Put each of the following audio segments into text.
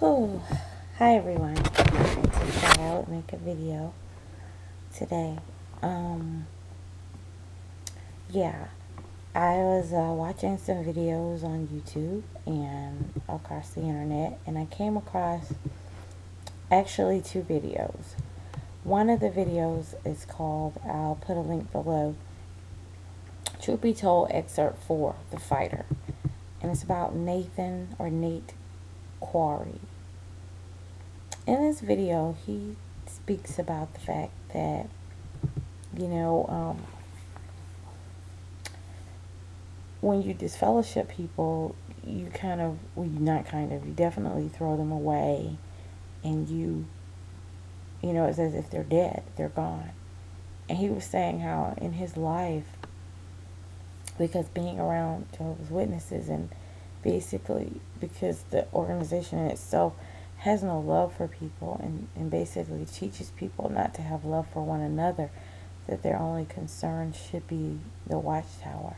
Oh, hi everyone. I'm going to try out make a video today. Yeah, I was watching some videos on YouTube and across the internet, and I came across actually two videos. One of the videos is called, I'll put a link below, Truthbetold excerpt 4, The Fighter, and it's about Nate Quarry. In this video, he speaks about the fact that, you know, when you disfellowship people, you you definitely throw them away, and it's as if they're dead, they're gone. And he was saying how in his life, because being around Jehovah's Witnesses, and basically because the organization in itself has no love for people, and basically teaches people not to have love for one another, that their only concern should be the watchtower.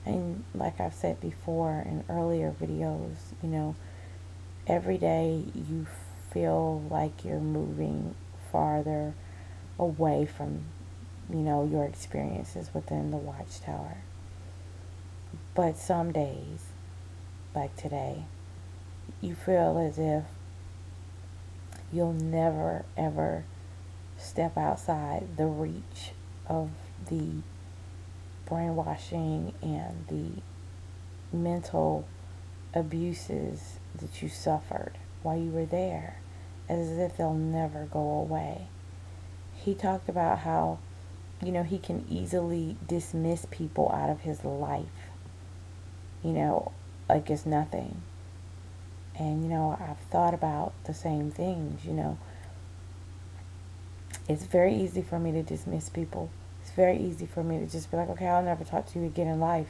And like I've said before in earlier videos, every day you feel like you're moving farther away from, your experiences within the watchtower. But some days, like today, you feel as if you'll never ever step outside the reach of the brainwashing and the mental abuses that you suffered while you were there, as if they'll never go away. He talked about how, he can easily dismiss people out of his life, like it's nothing. And, I've thought about the same things, It's very easy for me to dismiss people. It's very easy for me to just be like, okay, I'll never talk to you again in life.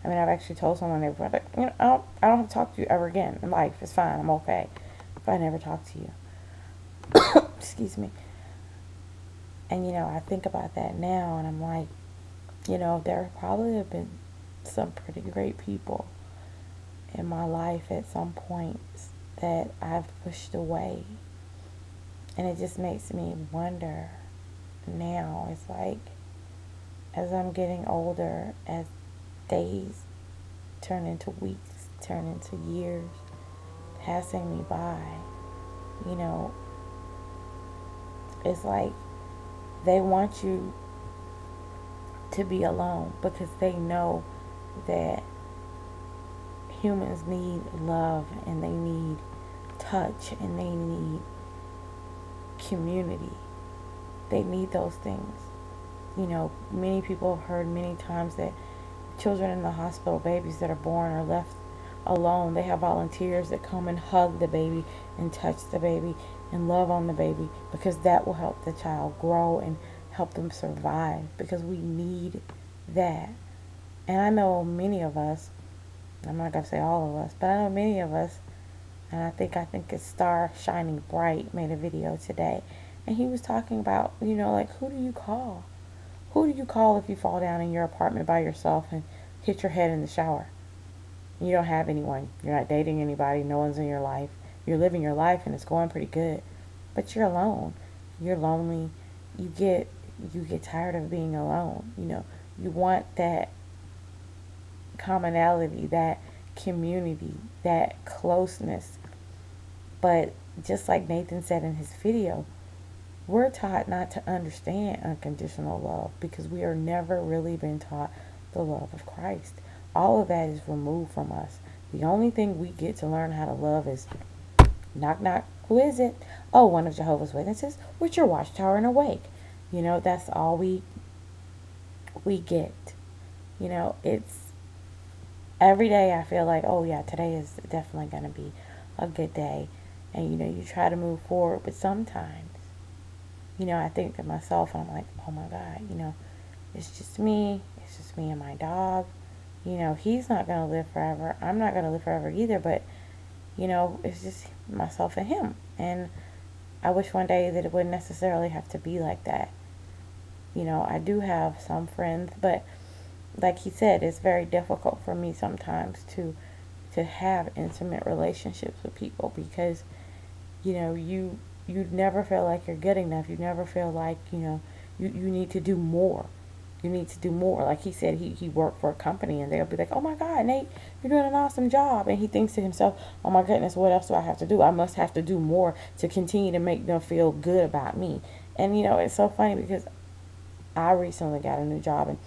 I mean, I've actually told someone, like, I don't have to talk to you ever again in life. It's fine. I'm okay if I never talk to you. Excuse me. And, I think about that now, and I'm like, there probably have been some pretty great people in my life at some points that I've pushed away. And it just makes me wonder now. It's like, as I'm getting older, as days turn into weeks, turn into years, passing me by, it's like they want you to be alone, because they know that humans need love, and they need touch, and they need community. They need those things. Many people have heard many times that children in the hospital, babies that are born, are left alone. They have volunteers that come and hug the baby and touch the baby and love on the baby, because that will help the child grow and help them survive, because we need that. And I know many of us, I'm not going to say all of us, but I know many of us, and I think it's Star Shining Bright made a video today, and he was talking about, like, who do you call? Who do you call if you fall down in your apartment by yourself and hit your head in the shower? You don't have anyone. You're not dating anybody. No one's in your life. You're living your life, and it's going pretty good, but you're alone. You're lonely. You get tired of being alone. You want that commonality, that community, that closeness. But just like Nathan said in his video, we're taught not to understand unconditional love, because we are never really been taught the love of Christ. All of that is removed from us. The only thing we get to learn how to love is knock knock. Who is it? Oh, one of Jehovah's Witnesses. With your watchtower and awake. That's all we get. It's every day I feel like, oh yeah, today is definitely going to be a good day. And, you try to move forward. But sometimes, I think to myself, and I'm like, oh my God, it's just me. It's just me and my dog. He's not going to live forever. I'm not going to live forever either. But, it's just myself and him. And I wish one day that it wouldn't necessarily have to be like that. I do have some friends, but like he said, it's very difficult for me sometimes to to have intimate relationships with people, because you never feel like you're good enough. You never feel like you need to do more. You need to do more. Like he said, he worked for a company, and they'll be like, oh my God, Nate, you're doing an awesome job. And he thinks to himself, oh my goodness, what else do I have to do? I must have to do more to continue to make them feel good about me. And it's so funny because I recently got a new job, and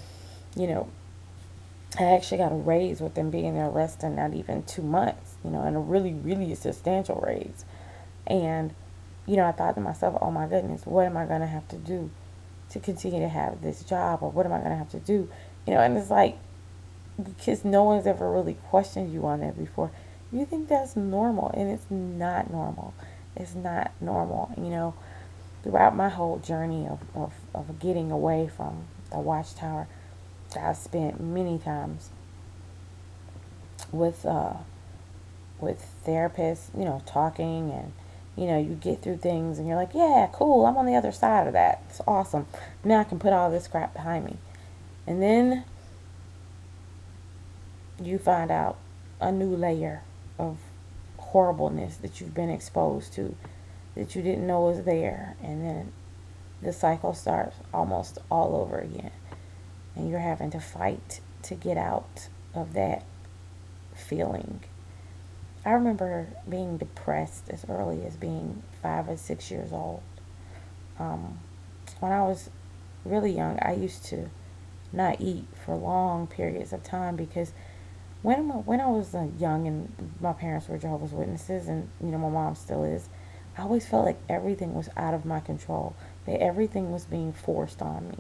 I actually got a raise with them being there less than not even 2 months, and a really, really substantial raise. And, I thought to myself, oh my goodness, what am I going to have to do to continue to have this job? Or what am I going to have to do? And it's like, because no one's ever really questioned you on that before. You think that's normal, and it's not normal. It's not normal. Throughout my whole journey of getting away from the watchtower, I've spent many times with therapists, talking, and you get through things and you're like, yeah, cool, I'm on the other side of that. It's awesome. Now I can put all this crap behind me. And then you find out a new layer of horribleness that you've been exposed to, that you didn't know was there. And then the cycle starts almost all over again. And you're having to fight to get out of that feeling. I remember being depressed as early as being 5 or 6 years old. When I was really young, I used to not eat for long periods of time, because when I was young and my parents were Jehovah's Witnesses, and my mom still is, I always felt like everything was out of my control, that everything was being forced on me.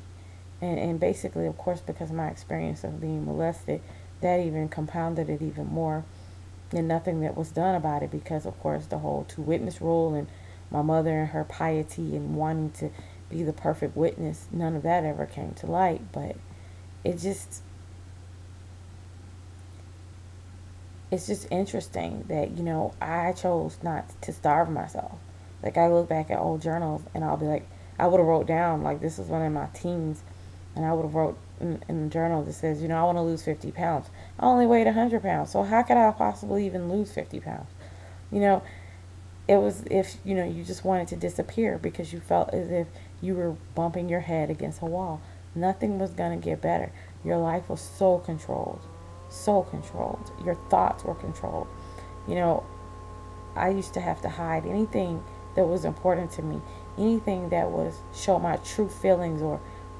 And basically, of course, because of my experience of being molested, that even compounded it even more. And nothing that was done about it, because, of course, the whole two-witness rule and my mother and her piety and wanting to be the perfect witness, none of that ever came to light. But it's just interesting that, I chose not to starve myself. Like, I look back at old journals and I'll be like, I would have wrote down, like, this was one of my teens, and I would have wrote in a journal that says, I want to lose 50 pounds. I only weighed 100 pounds, so how could I possibly even lose 50 pounds? It was if, you just wanted to disappear because you felt as if you were bumping your head against a wall. Nothing was going to get better. Your life was so controlled. So controlled. Your thoughts were controlled. I used to have to hide anything that was important to me, anything that was show my true feelings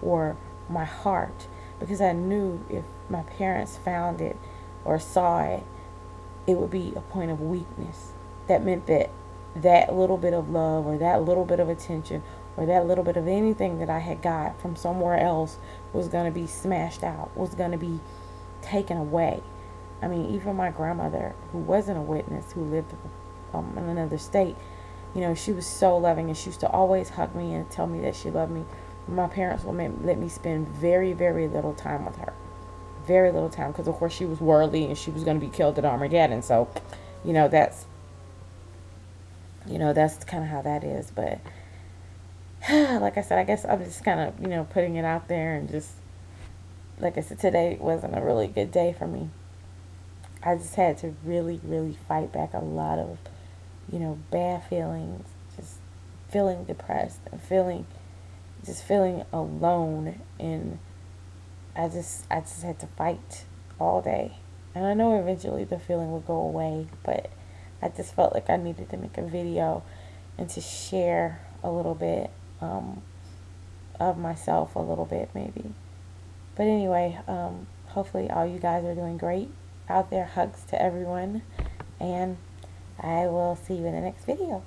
or my heart, because I knew if my parents found it or saw it, it would be a point of weakness. That meant that little bit of love, or that little bit of attention, or that little bit of anything that I had got from somewhere else was going to be smashed out, was going to be taken away. I mean, even my grandmother, who wasn't a witness, who lived in another state, she was so loving, and she used to always hug me and tell me that she loved me. My parents would let me spend very, very little time with her. Very little time, because of course she was worldly and she was going to be killed at Armageddon. So, that's kind of how that is. But like I said, I guess I'm just kind of, putting it out there, and just, like I said, today wasn't a really good day for me. I just had to really, really fight back a lot of, bad feelings, just feeling depressed and feeling alone, and I just had to fight all day. And I know eventually the feeling would go away, but I just felt like I needed to make a video and to share a little bit of myself, a little bit maybe. But anyway, hopefully all you guys are doing great out there. Hugs to everyone, and I will see you in the next video.